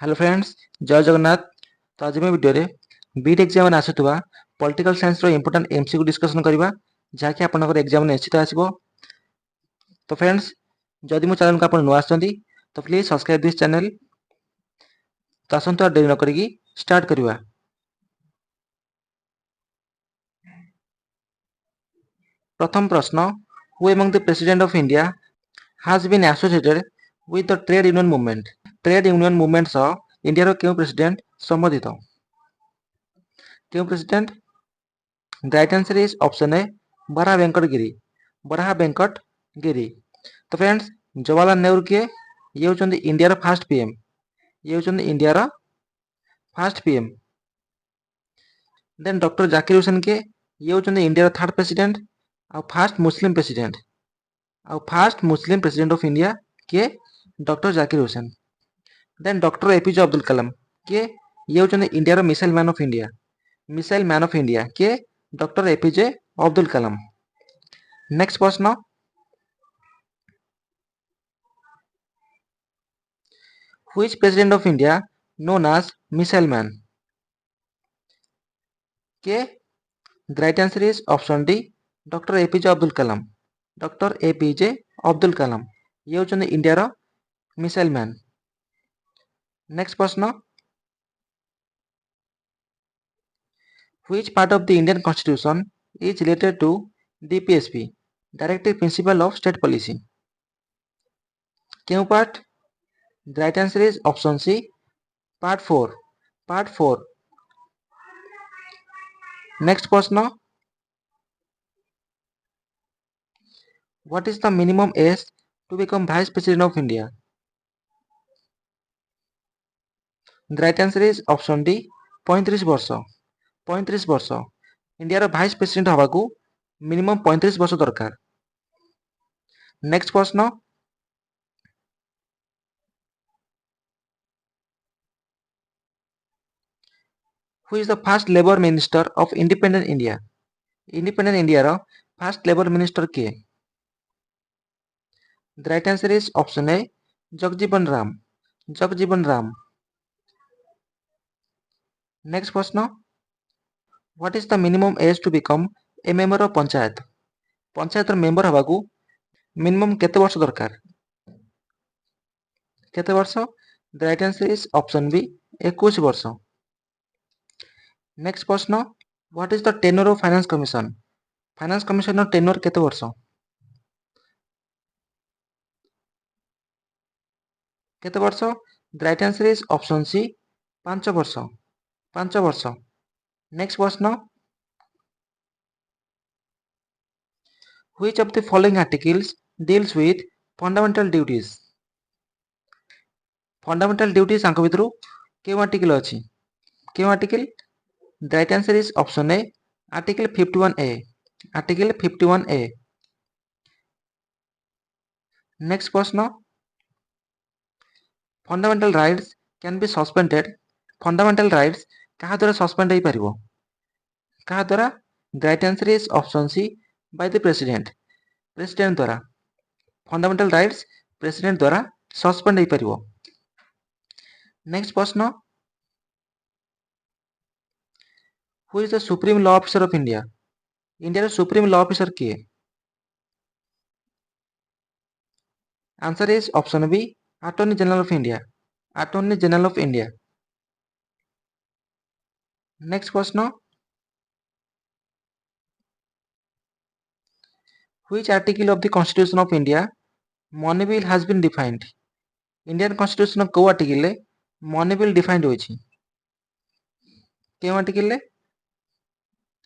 Hello friends, जय जगन्नाथ। तो आज भिडियो रे बीट एग्जाम में आसुवा पॉलिटिकल साइंस रो इंपोर्टेंट एमसीक्यू डिस्कशन करबा जहाँकि आपनकर एग्जाम निश्चित आसीबो। तो फ्रेंड्स, जदि मो चैनल को आप नुआ आछंती तो प्लीज सब्सक्राइब दिस चैनल। तो आसंतु देरी न करिकी स्टार्ट करबा। प्रथम प्रश्न, who among the president of India has been associated with the trade union movement? Trade union movement सह इंडिया रो क्यों प्रेसिडेंट संबंधित? क्यों president? The right answer is option A Varaha Venkata Giri. Varaha Venkata Giri. तो फ्रेंड्स, जवाहरलाल नेहरू किए? ये होचंदी इंडिया रो फर्स्ट पीएम। ये होचंदी इंडिया रो first PM. Then doctor Zakir Hussain किए? ये होचंदी इंडिया रो थर्ड प्रेसिडेंट और फर्स्ट मुस्लिम प्रेसिडेंट। और first Muslim president of India किए? Doctor Zakir Hussain. Then doctor APJ Abdul Kalam किए? ये होचंदी इंडिया रो missile man of India. Missile man of India किए? Doctor APJ Abdul Kalam. Next प्रश्न, which president of India known as missile man? के? The right answer is option D, doctor APJ Abdul Kalam. Doctor APJ Abdul Kalam ये होचंदी India रो missile man. Next प्रश्न, which part of the Indian constitution is related to DPSP, directive principle of state policy? क्यों part? The right answer is option C, part 4। part 4। Next प्रश्न, what is the minimum age to become vice president of India? The right answer is option D, 35 वर्ष। 35 वर्ष। India रो vice president हवा को minimum 35 वर्ष दरकार। Next प्रश्न, who is the first labour minister of independent India? Independent India रो first labour minister किए? The right answer is option A, Jagjivan Ram. Jagjivan Ram. Next प्रश्न, what is the minimum age to become a member of panchayat? Panchayat रो member हवा को minimum केते वर्ष दरकार? केते वर्ष? The right answer is option B, 21 वर्ष। नेक्स्ट प्रश्न, what is the tenure of finance commission? Finance commission रो टेन्योर केते वर्ष? केते वर्ष? The right answer is option c, 5 वर्ष। 5 वर्ष। नेक्स्ट प्रश्न, which of the following articles deals with fundamental duties? Fundamental duties आंक भितर केउ आर्टिकल अछि? केउ article? The right answer is option A, article 51 A. Article 51 A. Next प्रश्न, fundamental rights can be suspended. Fundamental rights कहा द्वारा suspend होई परिबो? कहा द्वारा? The right answer is option C, by the president. President द्वारा फंडामेंटल राइट्स प्रेसिडेंट द्वारा suspend होई परिबो। नेक्स्ट प्रश्न, who is the supreme law officer of India? India row supreme law officer किए? Answer is option b, attorney general of India. Attorney general of India. Next प्रश्न, which article of the constitution of India money bill has been defined? Indian constitution को article money bill defined होइछि? केउ आर्टिकल?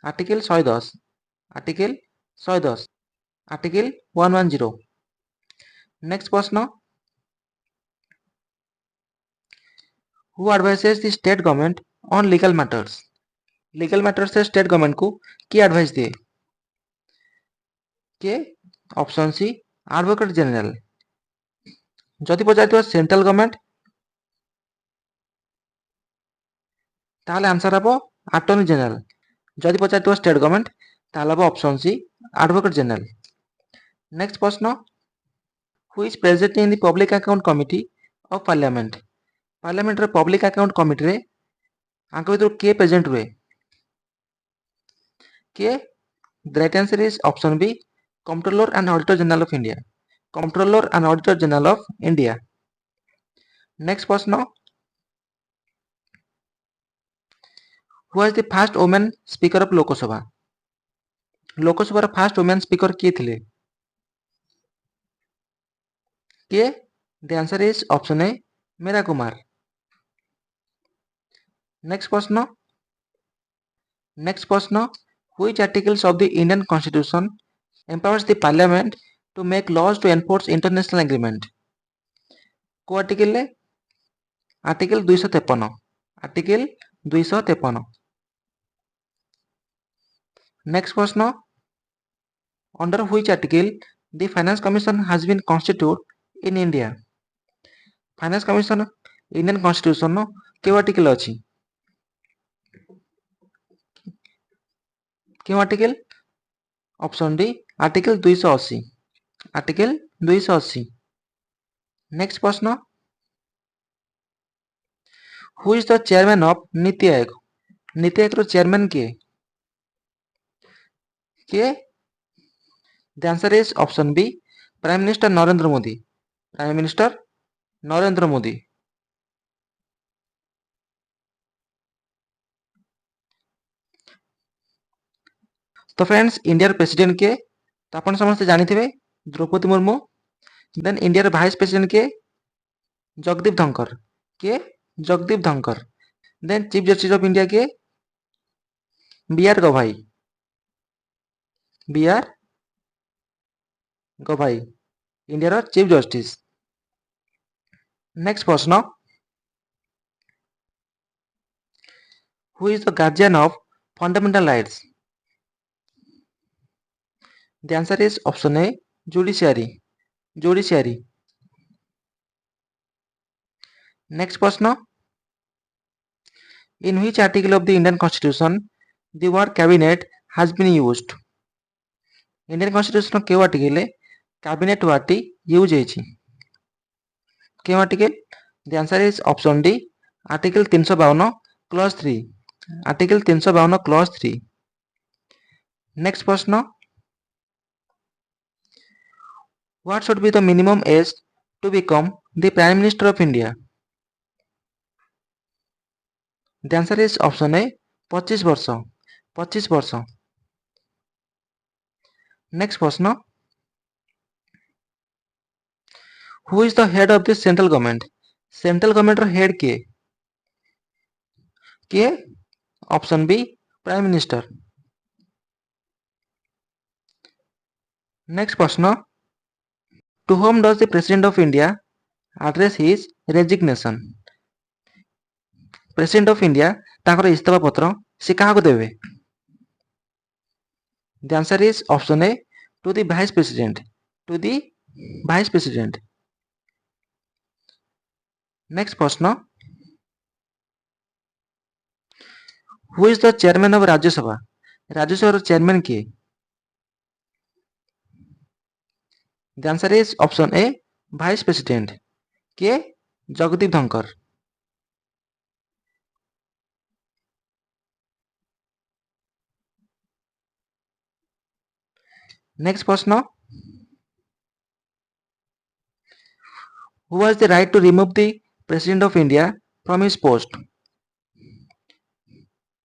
Article 110। Article 110। Article 110। Next प्रश्न, who advises the state government on legal matters? Legal matters से state government को की advice दिए? के? Option C, advocate general. जदि पचार सेंट्रल गवर्नमेंट ताहले आंसर हबो अटॉर्नी जनरल। जदि पचार स्टेट गवर्नमेंट ताहले हबो option C, advocate general. Next प्रश्न, who is present in the public account committee of parliament? Parliament रे पब्लिक अकाउंट कमिटी रे आंक भितर किए प्रेजेंट हुए? किए? The right answer is option B, controller and auditor general of India. Controller and auditor general of India. Next प्रश्न, who was the first women speaker of Lok Sabha? Lok Sabha first women speaker किए थे? किए? The answer is option A, Meira Kumar. Next प्रश्न, which articles of the Indian constitution empowers the parliament to make laws to enforce international agreement? को article ले? Article 253। Article 253। Next प्रश्न, under which article the finance commission has been constitute in India? Finance commission Indian constitution क्यों article अछि? क्यों article? Option D, article 280। Article 280। Next प्रश्न, who is the chairman of NITI Aayog? NITI Aayog रो chairman किए? किए? The answer is option B, prime minister Narendra Modi. Prime minister Narendra Modi. तो friends, India president के तो अपन समस्त जानिथिबे, Droupadi Murmu. Then India vice president के जगदीप धनखड़। के? Jagdeep Dhankhar. Then chief justice of India के B R Gavai. B R Gavai India chief justice. Next प्रश्न, who is the guardian of fundamental rights? The answer is option A, judiciary. Judiciary. Next प्रश्न, in which article of the Indian Constitution the word cabinet has been used? Indian constitution केउ article cabinet word use होइछि? केउ article? The answer is option D, article 352 clause 3। Article 352 clause 3। Next प्रश्न, what should be the minimum age to become the prime minister of India? The answer is option A, 25 वर्ष। 25 वर्ष। Next प्रश्न, who is the head of the central government? Central government रो head के? के? Option B, prime minister. Next प्रश्न, to whom does the president of India address his resignation? President of India ताकर इस्तीफा पत्र से क्या देवे? The answer is option A, to the vice president. To the vice president. Next प्रश्न, who is the chairman of Rajya Sabha? Rajya Sabha chairman किए? The answer is option A, vice president. के? Jagdeep Dhankhar. Next प्रश्न, who was the right to remove the president of India from his post?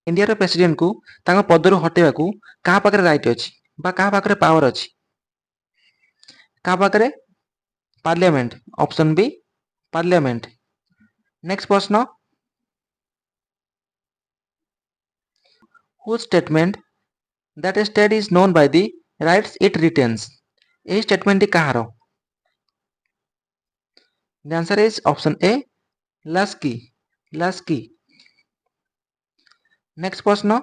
India row president को तांको पदरु हटेबा को कहा पाखरे right अछि बा कहा पाखरे पावर अछि? कहा पाखरे? Parliament. Option b, parliament. Next प्रश्न, whose statement that a state is known by the rights it retains? यही statement Kahar? The answer is option A, Laski. Laski. Next प्रश्न,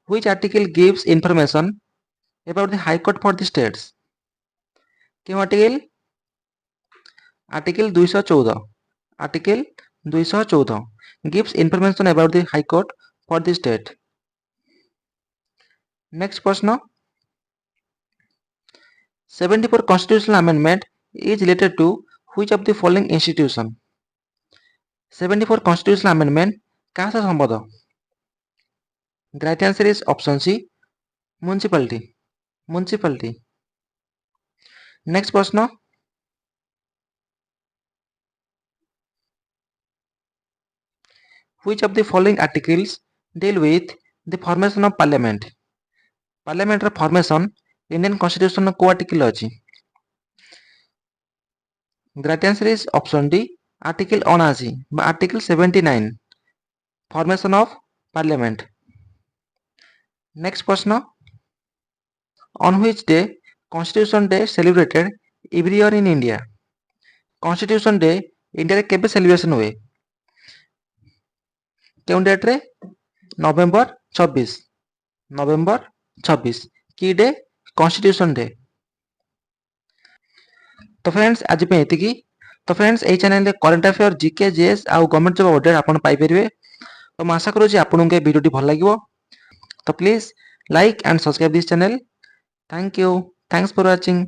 which article gives information about the high court for the states? क्यों article? Article 214। Article 214 gives information about the high court for the state. Next प्रश्न, 74 constitutional amendment is related to Which of the following institution 74 constitutional amendment କାହା ସହ ସମ୍ବଦ୍ଧ? The right answer is option C, municipality. Municipality. Next प्रश्न, which of the following articles deal with the formation of parliament? Parliament ର formation Indian constitution को article अछि? The right answer is option D, article 79 বা article 79, formation of parliament. Next प्रश्न, on which day constitution day celebrated every year in India? constitution day India रे केबे celebration हुए? केउं date रे? नवेम्बर 26. नवेम्बर 26 की day? Constitution day. तो friends आज पे एतिकी. तो फ्रेंड्स ए चैनल रे करंट अफेयर जीके जेएस आ गवर्नमेंट जॉब अपडेट आपण पाई परिबे. तो मैं आशा करू जे आपन के वीडियो भल लागिवो. तो please like and subscribe this channel. Thank you. Thanks for watching.